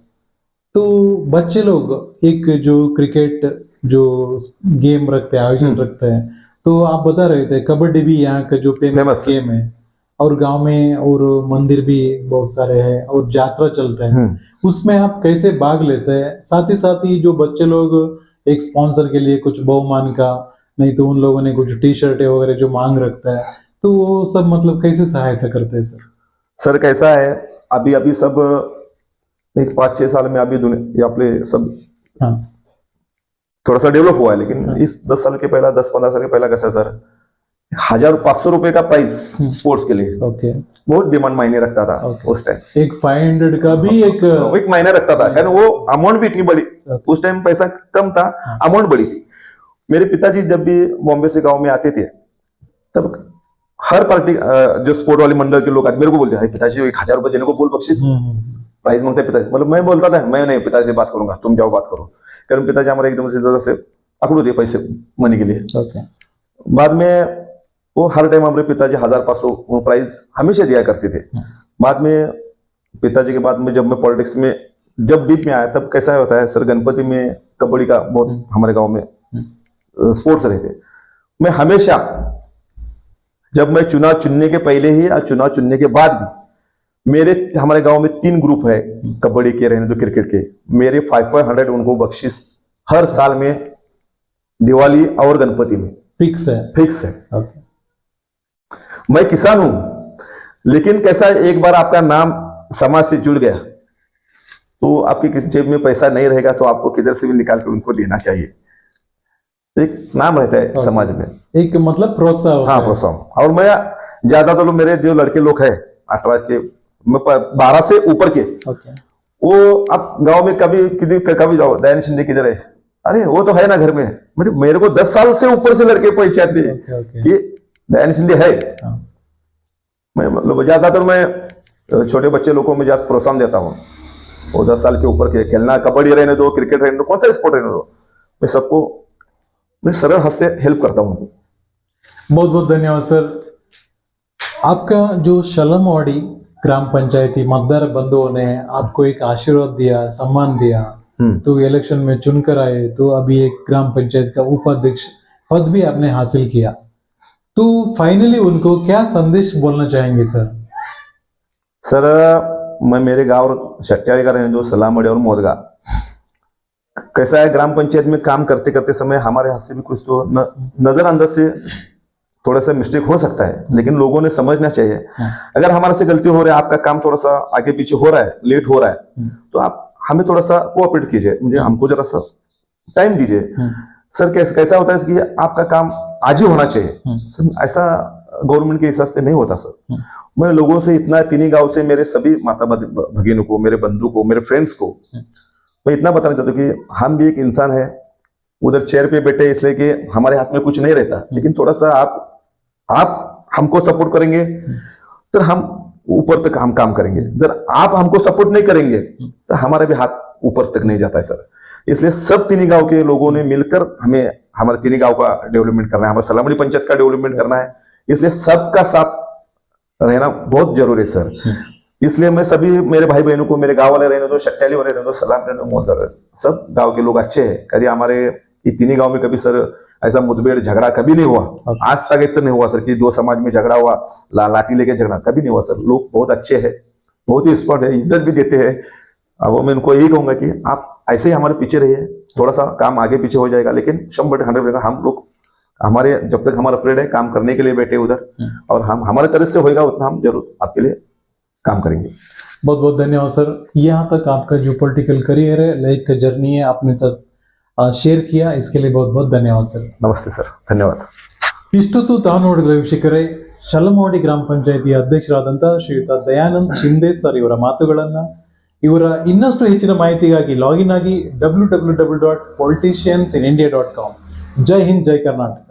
तो बच्चे लोग एक जो क्रिकेट जो गेम रखते हैं, आयोजन रखते हैं, तो आप बता रहे थे कबड्डी भी यहाँ का जो फेमस गेम है, और गांव में और मंदिर भी बहुत सारे हैं और यात्रा चलते हैं, उसमें आप कैसे भाग लेते हैं? साथ ही जो बच्चे लोग एक स्पॉन्सर के लिए कुछ बहुमान का, नहीं तो उन लोगों ने कुछ टी शर्टें वगैरह जो मांग रखता है, तो वो सब मतलब कैसे सहायता करते हैं सर? सर कैसा है, अभी अभी सब एक 5-6 साल में अभी दुनिया अपने सब थोड़ा सा डेवलप हुआ है, लेकिन इस 10 साल के पहला 10-15 साल के पहला कैसा सर, 1,500 रुपए का प्राइस स्पोर्ट्स के लिए बहुत डिमांड मायने रखता था। उस टाइम एक 500 का भी एक मायने रखता था, कारण वो अमाउंट भी इतनी बड़ी, उस टाइम पैसा कम था, अमाउंट बड़ी थी। मेरे पिताजी जब भी बॉम्बे से गांव में आते थे तब हर पार्टी जो स्पोर्ट वाले मंडल के लोग मेरे को बोलते हैं पिताजी 1,000 रुपए देने को बोल, बख्शीश प्राइज मांगते पिताजी। मतलब मैं बोलता था मैं नहीं, पिताजी से बात करूंगा, तुम जाओ बात करो, कारण पिताजी हमारे एकदम से ज्यादा से अकड़ू दिए पैसे मनी के लिए। बाद में वो हर टाइम हमारे पिताजी 1,500 प्राइज हमेशा दिया करते थे। बाद में पिताजी के बाद में जब मैं पॉलिटिक्स में जब डीप में आया तब कैसा होता है सर, गणपति में कबड्डी का बहुत हमारे गाँव में स्पोर्ट्स रहे थे। मैं हमेशा जब मैं चुनाव चुनने के पहले ही और चुनाव चुनने के बाद भी हमारे गांव में 3 ग्रुप है कबड्डी के रहने दो क्रिकेट के, मेरे 500 उनको बख्शीश हर साल में दिवाली और गणपति में फिक्स है। मैं किसान हूं, लेकिन कैसा है, एक बार आपका नाम समाज से जुड़ गया तो आपकी किसी जेब में पैसा नहीं रहेगा तो आपको किधर से भी निकाल कर उनको देना चाहिए। एक नाम रहता है समाज में, एक मतलब प्रोत्साहन होता हाँ है। प्रोत्साहन। और मैं ज्यादातर लोग मेरे जो लड़के लोग हैं 18 के, 12 से ऊपर के, ओके वो आप गांव में कभी कभी जाओ, दयानंद शिंदे किधर है, अरे वो तो है ना घर में, मेरे को 10 साल से ऊपर से लड़के पहचानते हैं ओके ओके कि दयानंद शिंदे है। हाँ, मैं मतलब ज्यादातर मैं छोटे बच्चे लोगों को मैं ज्यादा प्रोत्साहन देता हूँ। वो 10 साल के ऊपर के खेलना, कबड्डी रहने दो, क्रिकेट रहने दो, कौन सा स्पोर्ट रहने दो, मैं सबको मैं सरल हाथ से हेल्प करता हूँ। बहुत बहुत धन्यवाद सर। आपका जो शलमवाड़ी ग्राम पंचायती मतदार बंधुओं ने आपको एक आशीर्वाद दिया, सम्मान दिया, तो इलेक्शन में चुनकर आए, तो अभी एक ग्राम पंचायत का उपाध्यक्ष पद भी आपने हासिल किया, तो फाइनली उनको क्या संदेश बोलना चाहेंगे सर? सर मैं मेरे गांव शट्याली का रहने दो, सलामड़ी और मोदगा, कैसा है ग्राम पंचायत में काम करते करते समय हमारे हाथ से भी कुछ तो नजरअंदाज से थोड़ा सा मिस्टेक हो सकता है, लेकिन लोगों ने समझना चाहिए। अगर हमारे से गलती हो रहा है, आपका काम थोड़ा सा आगे पीछे हो रहा है, लेट हो रहा है, तो आप हमें थोड़ा सा कोऑपरेट कीजिए, मुझे हमको जरा सा टाइम दीजिए। सर कैसा होता है कि आपका काम आज ही होना चाहिए सर, ऐसा गवर्नमेंट के हिसाब से नहीं होता सर। मैं लोगों से इतना, तीनी गांव से मेरे सभी माता भगिनों को, मेरे बंधु को, मेरे फ्रेंड्स को मैं इतना बताना चाहता हूँ कि हम भी एक इंसान है, उधर चेयर पे बैठे इसलिए कि हमारे हाथ में कुछ नहीं रहता, लेकिन थोड़ा सा आप हमको सपोर्ट करेंगे तो हम ऊपर तक हम काम करेंगे। जब आप हमको सपोर्ट नहीं करेंगे तो हमारा भी हाथ ऊपर तक नहीं जाता है सर। इसलिए सब तीनी गांव के लोगों ने मिलकर हमें हमारे तीनी गांव का डेवलपमेंट करना है, हमारे सलामड़ी पंचायत का डेवलपमेंट करना है, इसलिए सबका साथ रहना बहुत जरूरी है सर। इसलिए मैं सभी मेरे भाई बहनों को, मेरे गांव वाले रहने दो, शट्याली वाले रहने दो, सलाम रहने दो, मोदर, सब गांव के लोग अच्छे हैं। कभी हमारे तीनी गांव में कभी सर ऐसा मुठभेड़ झगड़ा कभी नहीं हुआ, आज तक ऐसा नहीं हुआ सर कि दो समाज में झगड़ा हुआ, लाठी लेके झगड़ा कभी नहीं हुआ सर। लोग बहुत अच्छे हैं, बहुत ही स्पॉट है, इज्जत भी देते हैं। अब मैं उनको यही कहूंगा कि आप ऐसे ही हमारे पीछे रहिए, थोड़ा सा काम आगे पीछे हो जाएगा, लेकिन 100% रहेगा। हम लोग हमारे जब तक हमारा पीरियड है काम करने के लिए बैठे उधर, और हम हमारे तरफ से होगा उतना हम जरूर आपके लिए काम करेंगे। बहुत बहुत धन्यवाद सर। यहाँ तक आपका जो पॉलिटिकल करियर है, लाइफ का जर्नी है, आपने साथ शेयर किया, इसके लिए बहुत बहुत धन्यवाद सर। ನಮಸ್ತೆ ಸರ್, ಧನ್ಯವಾದ। ಇಷ್ಟೊತ್ತು ತಾವು ನೋಡಿದ್ರೆ ವೀಕ್ಷಕರೇ, ಶಲಮವಾಡಿ ಗ್ರಾಮ ಪಂಚಾಯಿತಿಯ ಅಧ್ಯಕ್ಷರಾದಂತಹ ಶ್ರೀಯುತ ದಯಾನಂದ್ ಶಿಂದೆ ಸರ್ ಇವರ ಮಾತುಗಳನ್ನ, ಇವರ ಇನ್ನಷ್ಟು ಹೆಚ್ಚಿನ ಮಾಹಿತಿಗಾಗಿ ಲಾಗಿನ್ ಆಗಿ www.politiciansinindia.com. ಜೈ ಹಿಂದ್, ಜೈ ಕರ್ನಾಟಕ.